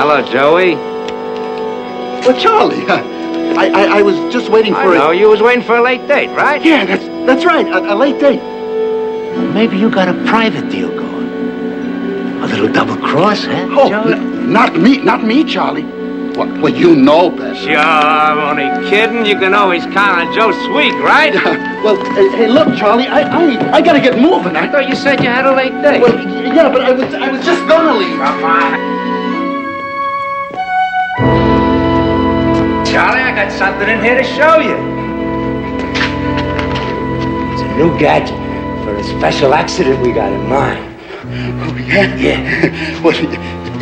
Hello, Joey. Well, Charlie, I was just waiting for you was waiting for a late date, right? Yeah, that's right, a late date. Well, maybe you got a private deal going. A little double cross, huh, Joey? Not me, Charlie. Well, you know better. Sure, I'm only kidding. You can always count on Joe Sweet, right? Well, hey, look, Charlie, I gotta get moving. I thought you said you had a late date. Well, yeah, but I was just gonna leave. Come on. Charlie, I got something in here to show you. It's a new gadget for a special accident we got in mind. Oh, yeah? Yeah. Well,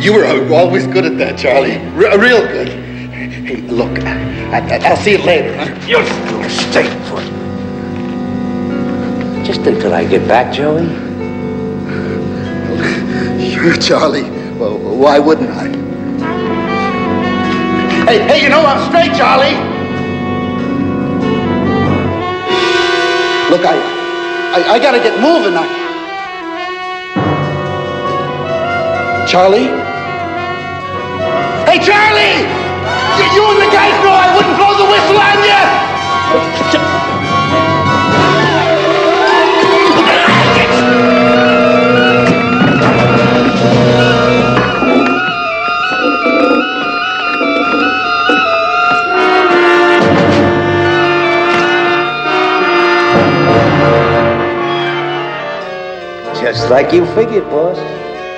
you were always good at that, Charlie. Real good. Hey, look, I'll see you later, huh? You stay put. Just until I get back, Joey. Sure, Charlie. Well, why wouldn't I? Hey, you know I'm straight, Charlie. Look, I gotta get moving now. Charlie? Hey, Charlie! You and the guys know I wouldn't blow the whistle on you! Just like you figured, boss.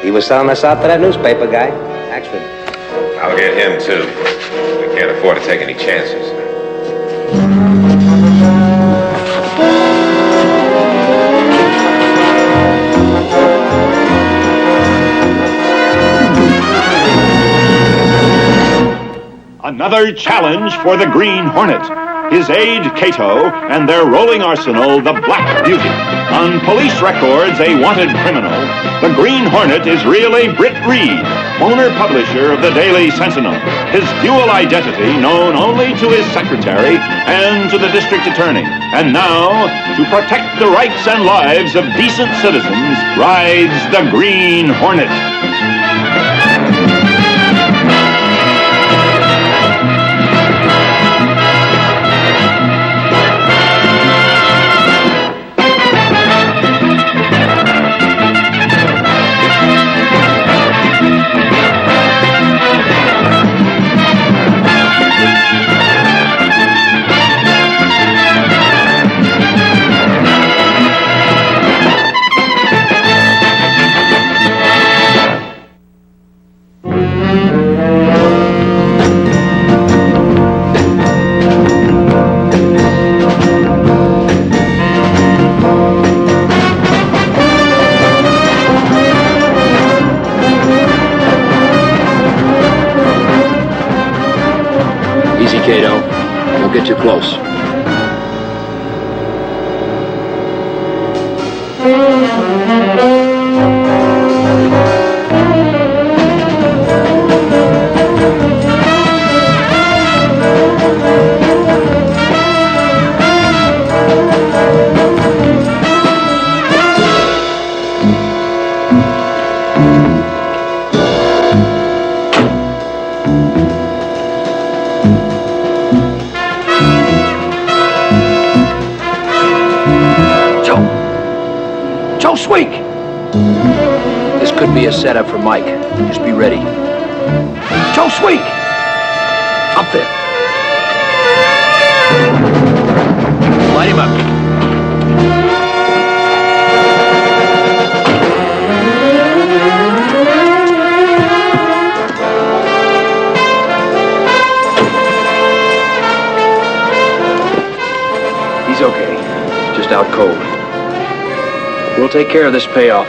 He was selling us out to that newspaper guy, Axford. I'll get him, too. We can't afford to take any chances. Another challenge for the Green Hornet. His aide, Cato, and their rolling arsenal, the Black Beauty. On police records, a wanted criminal, the Green Hornet is really Britt Reed, owner-publisher of the Daily Sentinel. His dual identity known only to his secretary and to the district attorney. And now, to protect the rights and lives of decent citizens, rides the Green Hornet. Cato. Don't get too close. Sweet! This could be a setup for Mike. Just be ready. Joe Sweet! Up there. Light him up. He's okay. Just out cold. We'll take care of this payoff.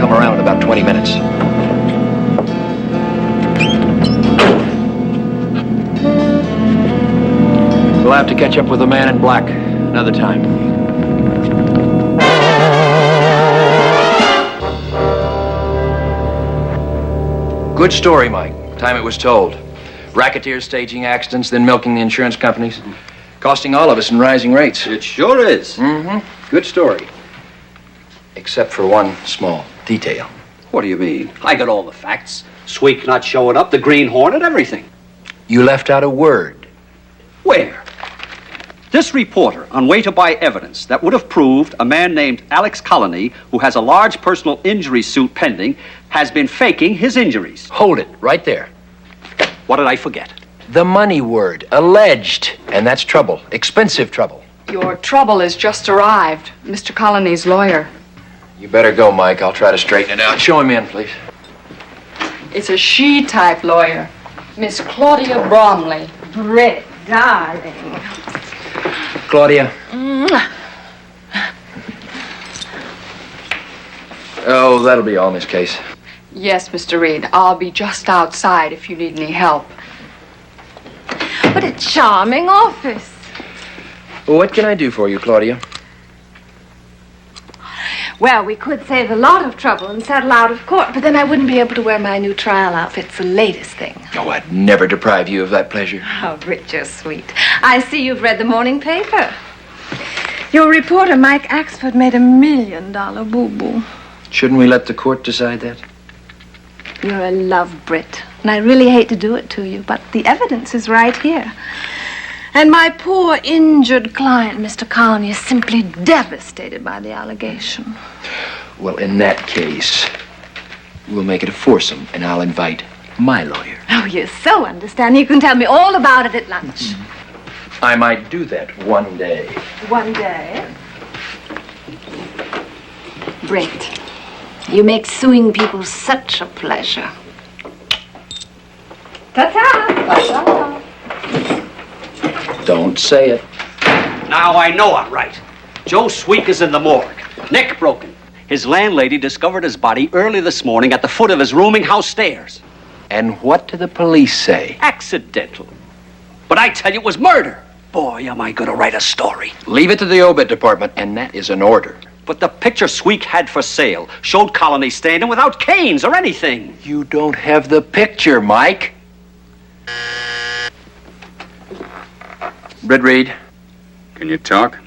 come around in about 20 minutes. We'll have to catch up with the man in black another time. Good story, Mike. Time it was told. Racketeers staging accidents, then milking the insurance companies. Costing all of us in rising rates. It sure is. Mm-hmm. Good story. Except for one small detail. What do you mean? I got all the facts. Sweek not showing up, the Green Hornet, everything. You left out a word. Where? This reporter, on way to buy evidence that would have proved a man named Alex Colony, who has a large personal injury suit pending, has been faking his injuries. Hold it, right there. What did I forget? The money word, alleged. And that's trouble, expensive trouble. Your trouble has just arrived. Mr. Colony's lawyer. You better go, Mike. I'll try to straighten it out. Show him in, please. It's a she-type lawyer. Miss Claudia Bromley. Britt, darling. Claudia. Oh, that'll be all, Miss Case. Yes, Mr. Reed. I'll be just outside if you need any help. What a charming office. What can I do for you, Claudia? Well, we could save a lot of trouble and settle out of court, but then I wouldn't be able to wear my new trial outfit, the latest thing. Oh, I'd never deprive you of that pleasure. Oh, Britt, you're sweet. I see you've read the morning paper. Your reporter, Mike Axford, made $1 million boo-boo. Shouldn't we let the court decide that? You're a love, Britt, and I really hate to do it to you, but the evidence is right here. And my poor injured client, Mr. Colony, is simply devastated by the allegation. Well, in that case, we'll make it a foursome, and I'll invite my lawyer. Oh, you're so understanding. You can tell me all about it at lunch. I might do that one day. One day? Britt, you make suing people such a pleasure. Ta-ta! Ta-ta! Don't say it. Now I know I'm right. Joe Sweek is in the morgue. Neck broken. His landlady discovered his body early this morning at the foot of his rooming house stairs. And what do the police say? Accidental. But I tell you, it was murder. Boy, am I going to write a story. Leave it to the obit department, and that is an order. But the picture Sweek had for sale showed Colony standing without canes or anything. You don't have the picture, Mike. Britt Reed? Can you talk?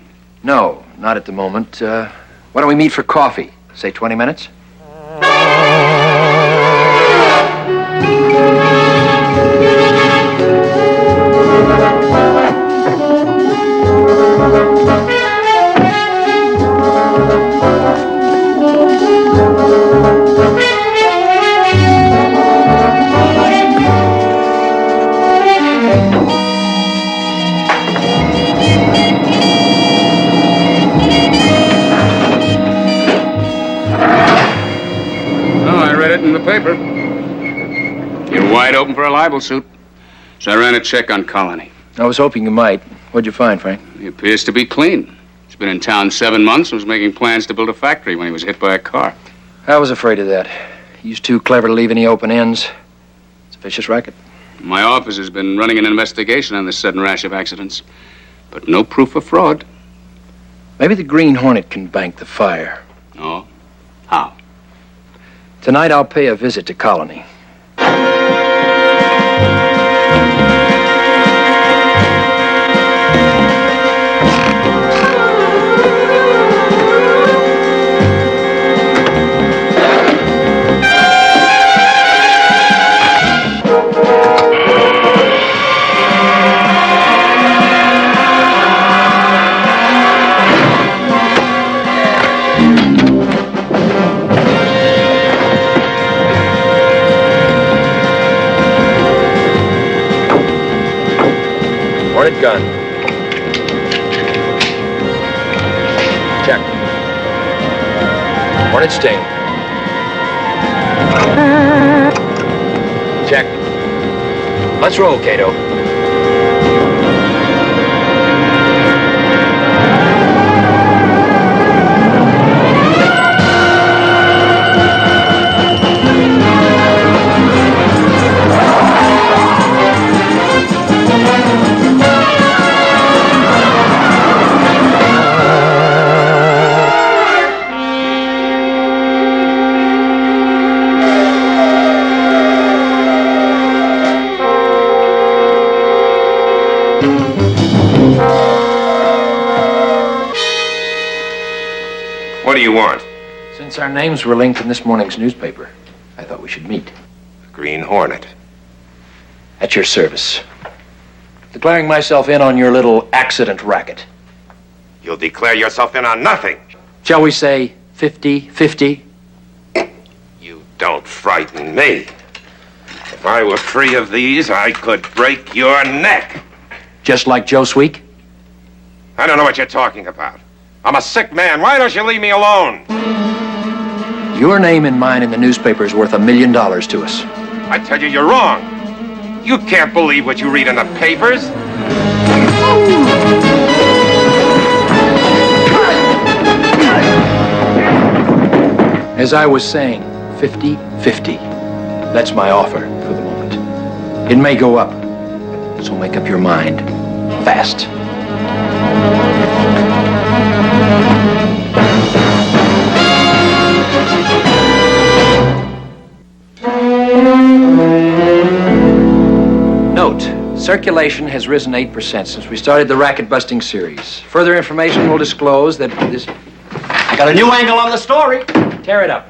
No, not at the moment. Why don't we meet for coffee? Say 20 minutes? In the paper. You're wide open for a libel suit. So I ran a check on Colony. I was hoping you might. What'd you find, Frank? He appears to be clean. He's been in town 7 months and was making plans to build a factory when he was hit by a car. I was afraid of that. He's too clever to leave any open ends. It's a vicious racket. My office has been running an investigation on this sudden rash of accidents, but no proof of fraud. Maybe the Green Hornet can bank the fire. Oh? How? Tonight I'll pay a visit to Colony. Hornet gun. Check. Hornet sting. Check. Let's roll, Cato. you want? Since our names were linked in this morning's newspaper, I thought we should meet. Green Hornet. At your service. Declaring myself in on your little accident racket. You'll declare yourself in on nothing. Shall we say 50-50? You don't frighten me. If I were free of these, I could break your neck. Just like Joe Sweek? I don't know what you're talking about. I'm a sick man. Why don't you leave me alone? Your name and mine in the newspaper is worth $1 million to us. I tell you, you're wrong. You can't believe what you read in the papers. As I was saying, 50-50. That's my offer for the moment. It may go up, so make up your mind fast. Note, circulation has risen 8% since we started the racket-busting series. Further information will disclose that this... I got a new angle on the story. Tear it up.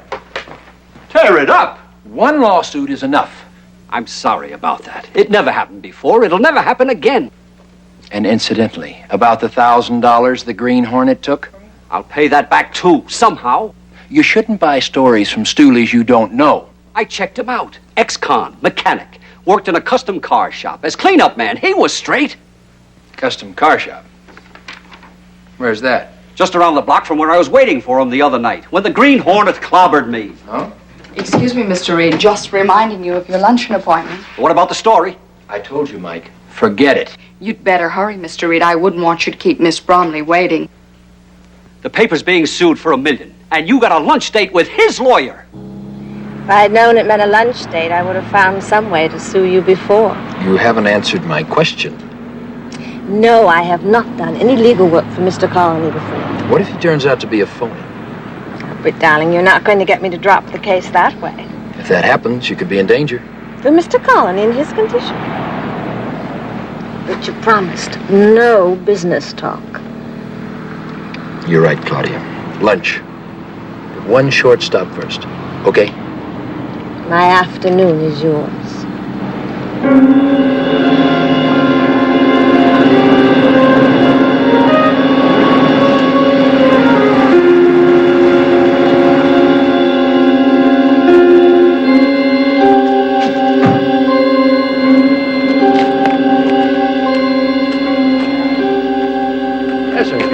Tear it up? One lawsuit is enough. I'm sorry about that. It never happened before. It'll never happen again. And incidentally, about the $1,000 the Green Hornet took? I'll pay that back too, somehow. You shouldn't buy stories from stoolies you don't know. I checked him out. Ex-con, mechanic. Worked in a custom car shop. As cleanup man, he was straight. Custom car shop? Where's that? Just around the block from where I was waiting for him the other night, when the Green Hornet clobbered me. Oh? Excuse me, Mr. Reed, just reminding you of your luncheon appointment. What about the story? I told you, Mike. Forget it. You'd better hurry, Mr. Reed. I wouldn't want you to keep Miss Bromley waiting. The paper's being sued for $1 million, and you got a lunch date with his lawyer. If I had known it meant a lunch date, I would have found some way to sue you before. You haven't answered my question. No, I have not done any legal work for Mr. Colony before. What if he turns out to be a phony? But, darling, you're not going to get me to drop the case that way. If that happens, you could be in danger. For Mr. Colony in his condition. But you promised no business talk. You're right, Claudia. Lunch. But one short stop first, okay? My afternoon is yours.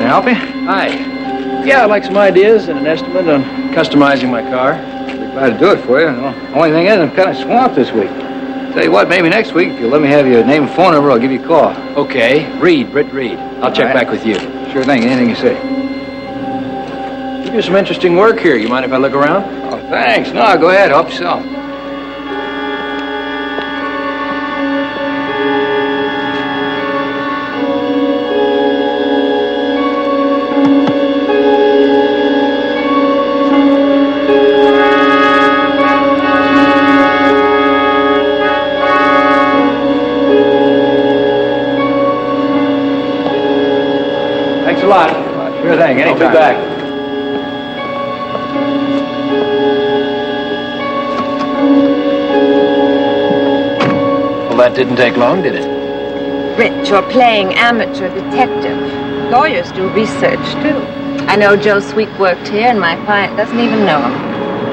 Help you? Hi. Yeah, I'd like some ideas and an estimate on customizing my car. I'd be glad to do it for you. The only thing is, I'm kind of swamped this week. Tell you what, maybe next week, if you'll let me have your name and phone number, I'll give you a call. Okay. Britt Reed. I'll check back with you. Sure thing. Anything you say. You do some interesting work here. You mind if I look around? Oh, thanks. No, go ahead. Help yourself. A lot. Sure thing. Anytime. I'll be back. Well, that didn't take long, did it? Rich, you're playing amateur detective. Lawyers do research, too. I know Joe Sweek worked here, and my client doesn't even know him.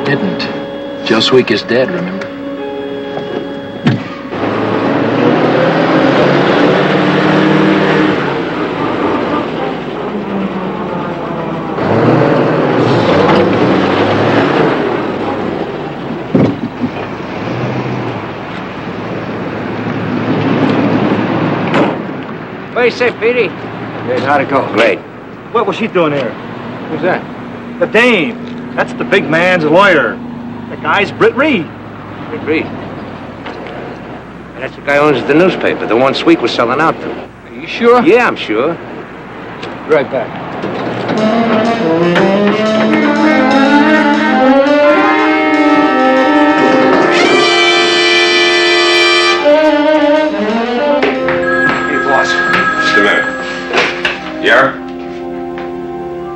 Didn't. Joe Sweek is dead, remember? What do you say, Petey? Good, how'd it go? Great. What was she doing here? Who's that? The dame. That's the big man's lawyer. The guy's Britt Reed. Britt Reed. And that's the guy who owns the newspaper, the one Sweek was selling out to. Are you sure? Yeah, I'm sure. Be right back. Just a minute. Yeah?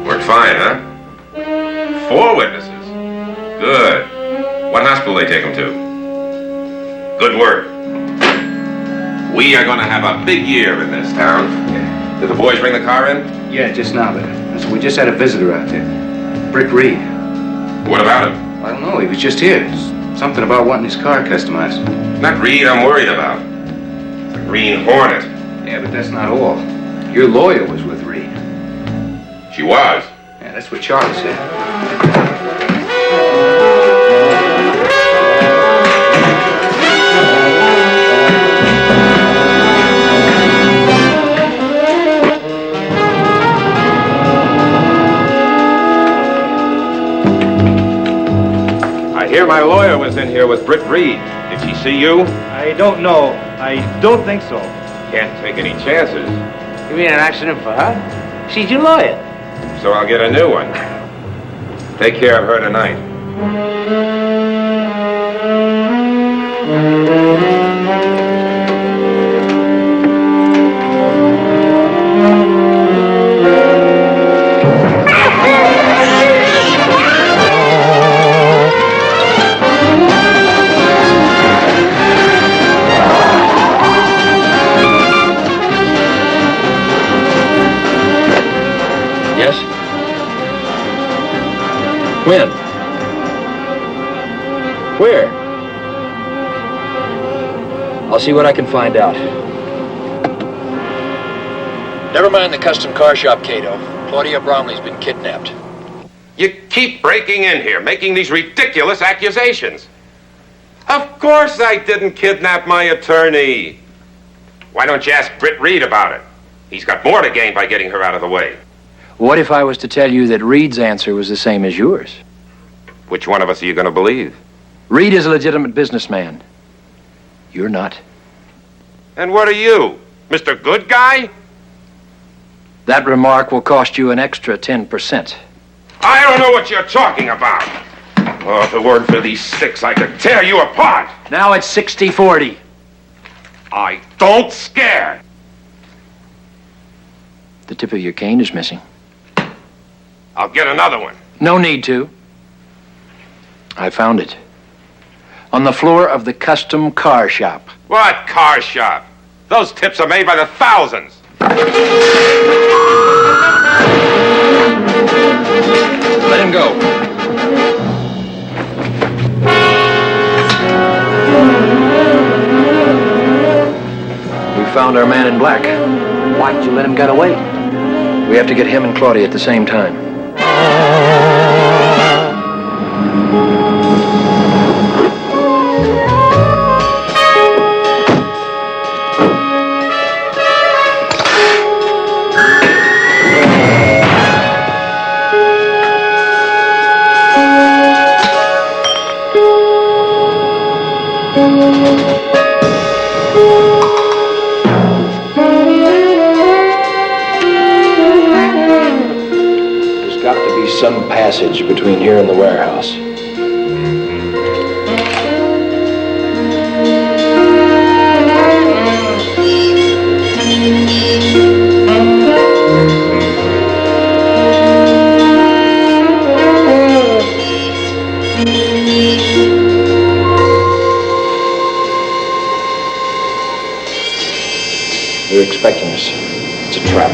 Worked fine, huh? Good. What hospital they take him to? Good work. We are going to have a big year in this town. Did the boys bring the car in? Yeah, just now, but we just had a visitor out there. Britt Reed. What about him? I don't know, he was just here. Something about wanting his car customized. Not Reed I'm worried about. The Green Hornet. Yeah, but that's not all. Your lawyer was with Reed. She was? Yeah, that's what Charlie said. I hear my lawyer was in here with Britt Reed. Did she see you? I don't know. I don't think so. Can't take any chances. You mean an accident for her? She's your lawyer. So I'll get a new one. Take care of her tonight. Yes? When? Where? I'll see what I can find out. Never mind the custom car shop, Cato. Claudia Bromley's been kidnapped. You keep breaking in here, making these ridiculous accusations. Of course I didn't kidnap my attorney. Why don't you ask Britt Reed about it? He's got more to gain by getting her out of the way. What if I was to tell you that Reed's answer was the same as yours? Which one of us are you going to believe? Reed is a legitimate businessman. You're not. And what are you, Mr. Good Guy? That remark will cost you an extra 10%. I don't know what you're talking about. Oh, if it weren't for these sticks, I could tear you apart. Now it's 60-40. I don't scare. The tip of your cane is missing. I'll get another one. No need to. I found it. On the floor of the custom car shop. What car shop? Those tips are made by the thousands. Let him go. We found our man in black. Why didn't you let him get away? We have to get him and Claudia at the same time. Some passage between here and the warehouse. They're expecting us. It's a trap.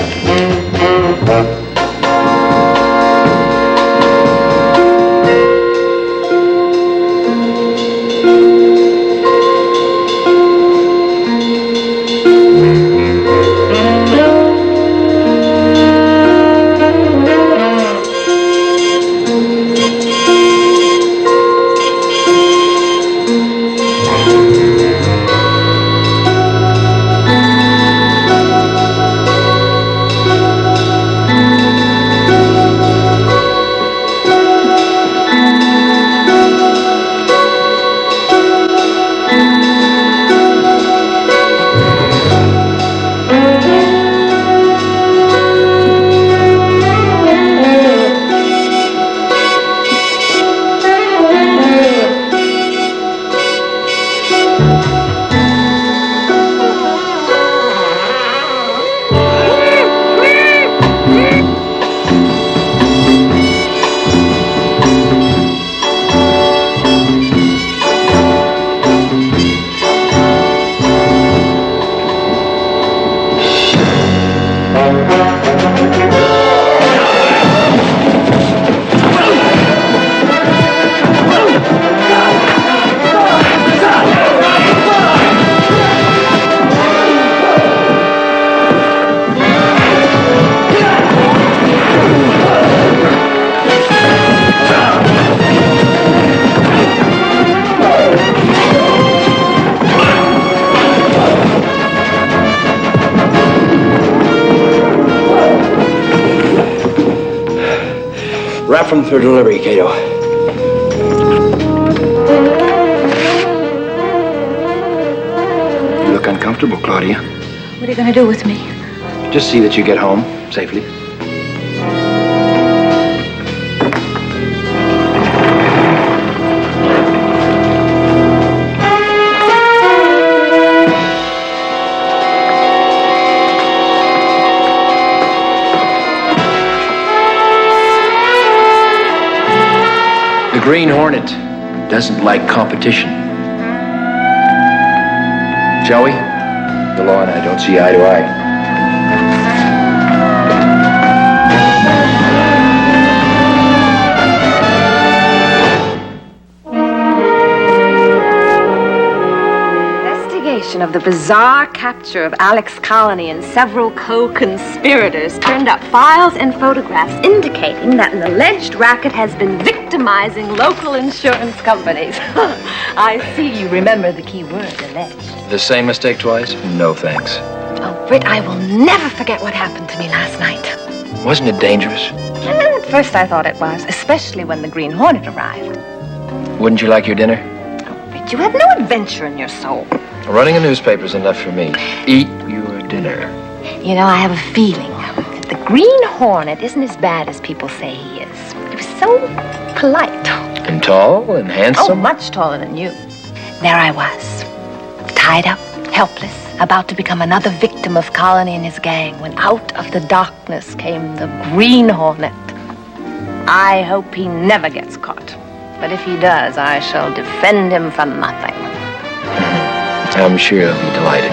them for delivery, Cato. You look uncomfortable, Claudia. What are you going to do with me? Just see that you get home safely. The Green Hornet doesn't like competition. Shall we? The law and I don't see eye to eye. Of the bizarre capture of Alex Colony and several co-conspirators turned up files and photographs indicating that an alleged racket has been victimizing local insurance companies. I see you remember the key word, alleged. The same mistake twice? No, thanks. Oh, Britt, I will never forget what happened to me last night. Wasn't it dangerous? At first I thought it was, especially when the Green Hornet arrived. Wouldn't you like your dinner? Oh, Britt, you have no adventure in your soul. Running a newspaper's enough for me. Eat your dinner. You know, I have a feeling that the Green Hornet isn't as bad as people say he is. He was so polite. And tall and handsome? Oh, much taller than you. There I was, tied up, helpless, about to become another victim of Colony and his gang, when out of the darkness came the Green Hornet. I hope he never gets caught. But if he does, I shall defend him for nothing. I'm sure he'll be delighted.